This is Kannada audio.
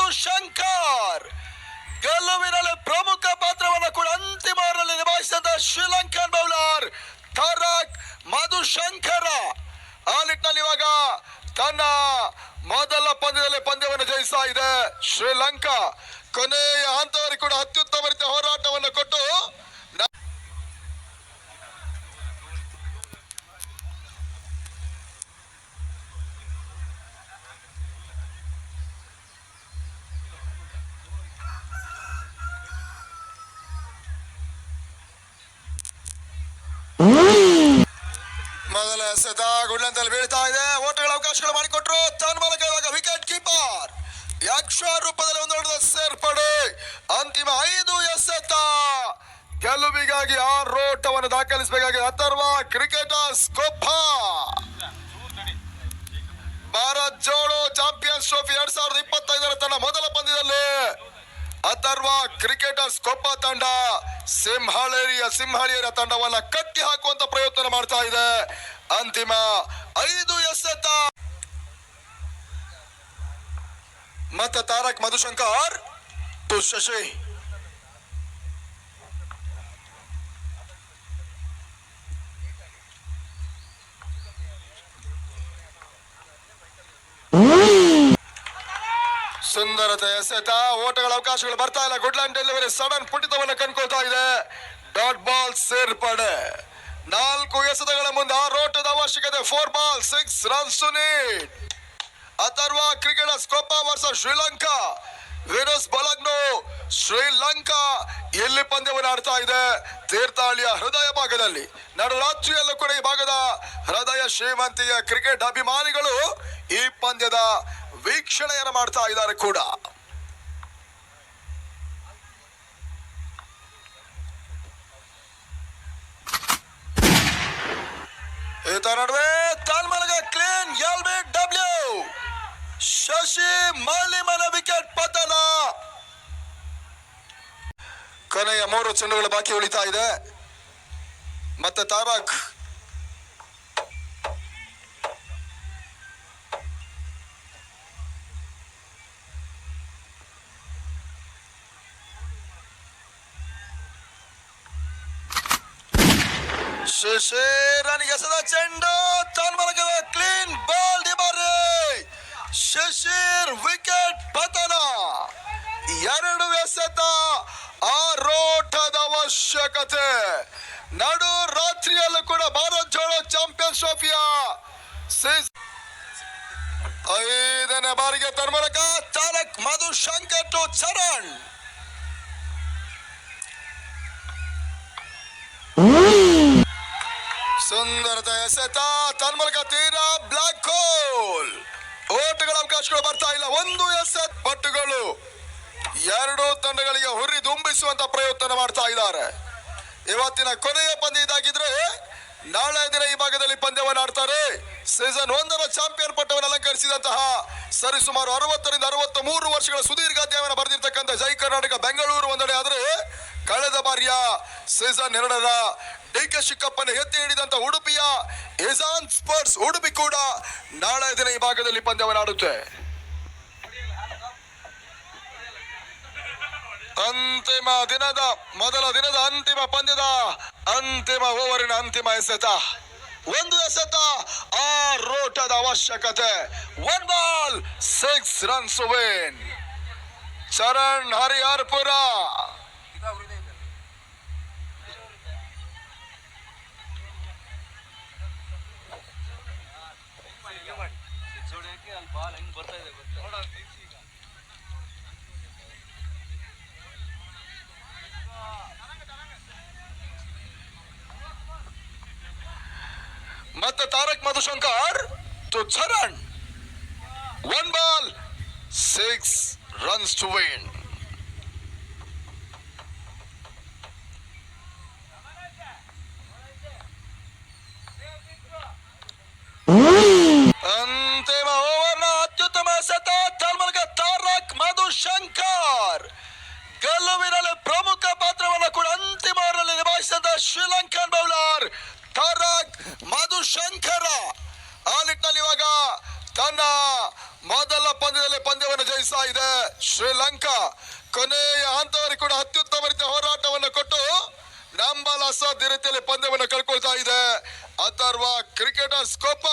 ಮಧುಶಂಕರ್ ಗೆಲುವಿನಲ್ಲಿ ಪ್ರಮುಖ ಪಾತ್ರವನ್ನು ಕೂಡ ಅಂತಿಮ ಓವರ್ನಲ್ಲಿ ನಿಭಾಯಿಸಿದ ಶ್ರೀಲಂಕನ್ ಬೌಲರ್ ತಾರಕ್ ಮಧುಶಂಕರ ಆ ನಿಟ್ಟಿನಲ್ಲಿ ಇವಾಗ ತನ್ನ ಮೊದಲ ಪಂದ್ಯದಲ್ಲಿ ಪಂದ್ಯವನ್ನು ಜಯಿಸ್ತಾ ಇದೆ ಶ್ರೀಲಂಕಾ. ಕೊನೆಯ ಹಂತವರೆಗೂ ಕೂಡ ಅತ್ಯುತ್ತಮ ರೀತಿಯ ಹೋರಾಟವನ್ನು ಕೊಟ್ಟು ಮೊದಲ ಎಸೆತ ಗುಡ್ಲಂತಲ್ಲಿ ಬೀಳ್ತಾ ಇದೆ. ಓಟಗಳ ಅವಕಾಶಗಳು ಮಾಡಿಕೊಟ್ರು. ತನ್ನ ಮೂಲಕ ಇವಾಗ ವಿಕೆಟ್ ಕೀಪರ್ ಯಕ್ಷ ರೂಪದಲ್ಲಿ ಒಂದು ಹೊಡೆದ ಸೇರ್ಪಡೆ. ಅಂತಿಮ 5 ಎಸೆತ ಗೆಲುವಿಗಾಗಿ 6 ಓಟವನ್ನು ದಾಖಲಿಸಬೇಕಾಗಿದೆ Atharva cricketers Koppa. Bharat Jodo champions trophy 2025ರ ತನ್ನ ಮೊದಲ ಪಂದ್ಯದಲ್ಲಿ ಅಥರ್ವ ಕ್ರಿಕೆಟರ್ಸ್ ಕೊಪ್ಪ ತಂಡ ಸಿಂಹಳಿಯರ ತಂಡವನ್ನ ಕಟ್ಟಿ ಹಾಕುವಂತ ಪ್ರಯತ್ನ ಮಾಡ್ತಾ ಇದೆ. ಅಂತಿಮ 5 ಎಸೆತ ಮತ್ತೆ ತಾರಕ್ ಮಧುಶಂಕರ್ ಟು ಶಶಿ. ಸುಂದರತೆ ಎಸೆತ. ಓಟಗಳ ಅವಕಾಶಗಳು ಬರ್ತಾ ಇಲ್ಲ. ಗುಡ್ಲ್ಯಾಂಡ್ ಡೆಲಿವರಿ ಸಡನ್ ಪುಟಿತವನ್ನು ಕಂಡ್ಕೊಳ್ತಾ ಇದೆ. ಡಾಟ್ ಬಾಲ್ ಸೇರ್ಪಡೆ. 4 ಎಸೆತಗಳ ಮುಂದೆ 6 ಓಟದ ಅವಶ್ಯಕತೆ. 4 ball 6 runs to need. Atharva cricketers Koppa versus Sri Lanka. ವಿನಸ್ ಬಲಗ್ನೋ ಶ್ರೀಲಂಕಾ ಎಲ್ಲಿ ಪಂದ್ಯವನ್ನು ಆಡ್ತಾ ಇದೆ ತೀರ್ಥಹಳ್ಳಿಯ ಹೃದಯ ಭಾಗದಲ್ಲಿ. ನಡುರಾತ್ರಿಯಲ್ಲೂ ಕೂಡ ಈ ಭಾಗದ ಹೃದಯ ಶ್ರೀಮಂತಿಯ ಕ್ರಿಕೆಟ್ ಅಭಿಮಾನಿಗಳು ಈ ಪಂದ್ಯದ ವೀಕ್ಷಣೆಯನ್ನು ಮಾಡ್ತಾ ಇದ್ದಾರೆ ಕೂಡ. ಈತ ನಡುವೆ ತಾಲ್ಮಲಗ ಕ್ಲೀನ್ LBW. ಶಶಿ ಮಾಲಿಮನ ವಿಕೆಟ್ ಪತನ. ಕೊನೆಯ 3 ಚೆಂಡುಗಳು ಬಾಕಿ ಉಳಿತಾ ಇದೆ. ಮತ್ತೆ ತಾರಕ್ ಶಶಿರನಿಗೆ ಎಸೆದ ಚೆಂಡು ತನ್ಮಲಗದ ಕ್ಲೀನ್ ಬಾಲ್ ಡಿಬಾರಿ. ಶಶಿರ್ ವಿಕೆಟ್ ಪತನ. 2 ಎಸೆತ 6 ಓಟದ ಅವಶ್ಯಕತೆ. ನಡು ರಾತ್ರಿಯಲ್ಲೂ ಕೂಡ ಭಾರತ್ ಜೋಡೋ ಚಾಂಪಿಯನ್ಸ್ ಟ್ರೋಫಿಯ 5ನೇ ಬಾರಿಗೆ ತನ್ಮಲಕ ತಾರಕ್ ಮಧುಶಂಕರ್ ಟು ಚರಣ್. ಸುಂದರತೆ ಎಸೆತ ತನ್ಮಲಕ ತೀರಾ ಬ್ಲಾಕ್ ಹೋಲ್. ಓಟಗಳ ಅವಕಾಶಗಳು ಬರ್ತಾ ಇಲ್ಲ. 1 ಎಸೆತ್ ಪಟ್ಟುಗಳು 2 ತಂಡಗಳಿಗೆ ಹುರಿದುಂಬಿಸುವಂತ ಪ್ರಯತ್ನ ಮಾಡ್ತಾ ಇದ್ದಾರೆ. ಇವತ್ತಿನ ಕೊನೆಯ ಪಂದ್ಯ ಇದಾಗಿದ್ರೆ ನಾಳೆ ದಿನ ಈ ಭಾಗದಲ್ಲಿ ಪಂದ್ಯವನ್ನು ಆಡ್ತಾರೆ. ಸೀಸನ್ 1ರ ಚಾಂಪಿಯನ್ ಪಟ್ಟವನ್ನು ಅಲಂಕರಿಸಿದಂತಹ ಸರಿಸುಮಾರು 60ರಿಂದ 63 ವರ್ಷಗಳ ಸುದೀರ್ಘ ಅಧ್ಯಾಯವನ್ನು ಬರೆದಿರ್ತಕ್ಕಂಥ ಜೈ ಕರ್ನಾಟಕ ಬೆಂಗಳೂರು ಒಂದೆಡೆ ಆದರೆ, ಕಳೆದ ಬಾರಿಯ ಸೀಸನ್ 2ರ DK ಶಿಕ್ಕಪ್ಪನ ಎತ್ತಿ ಹಿಡಿದಂತ ಉಡುಪಿಯ ಇಜಾನ್ ಸ್ಪೋರ್ಟ್ಸ್ ಉಡುಪಿ ಕೂಡ ನಾಳೆ ದಿನ ಈ ಭಾಗದಲ್ಲಿ ಪಂದ್ಯವನ್ನು ಆಡುತ್ತೆ. ಅಂತಿಮ ದಿನದ ಮೊದಲ ದಿನದ ಅಂತಿಮ ಪಂದ್ಯದ ಅಂತಿಮ ಓವರಿನ ಅಂತಿಮ ಎಸೆತ. 1 ಎಸೆತ 6 ಓಟದ ಅವಶ್ಯಕತೆ. 1 ball 6 runs win. Charan Hariharpura. ಮತ್ತೆ Tarak Madhushankar to Charan. 1 ball 6 runs to win. ಅಂತಿಮ ಓವರ್ನ ಅತ್ಯುತ್ತಮ ಎಸೆತ ತನ್ಮಲಕ ತಾರಕ್ ಮಧುಶಂಕರ್ ಗೆಲುವಿನಲ್ಲಿ ಪ್ರಮುಖ ಪಾತ್ರವನ್ನು ಕೂಡ ಅಂತಿಮ ಓವರ್ನಲ್ಲಿ ನಿಭಾಯಿಸಿದ ಶ್ರೀಲಂಕನ್ ಬೌಲರ್ ತಾರಕ್ ಮಧುಶಂಕರ ಆ ನಿಟ್ಟಿನಲ್ಲಿ ಇವಾಗ ತನ್ನ ಮೊದಲ ಪಂದ್ಯದಲ್ಲಿ ಪಂದ್ಯವನ್ನು ಜಯಿಸ್ತಾ ಇದೆ ಶ್ರೀಲಂಕಾ. ಕೊನೆಯ ಹಂತವರೆಗೂ ಕೂಡ ಅತ್ಯುತ್ತಮ ರೀತಿಯ ಹೋರಾಟವನ್ನು ಕೊಟ್ಟು ನಂಬಲ ಅಸಾಧ್ಯ ರೀತಿಯಲ್ಲಿ ಪಂದ್ಯವನ್ನು ಕಳ್ಕೊಳ್ತಾ ಇದೆ ಅಥರ್ವ ಕ್ರಿಕೆಟರ್ಸ್ ಕೋಪ.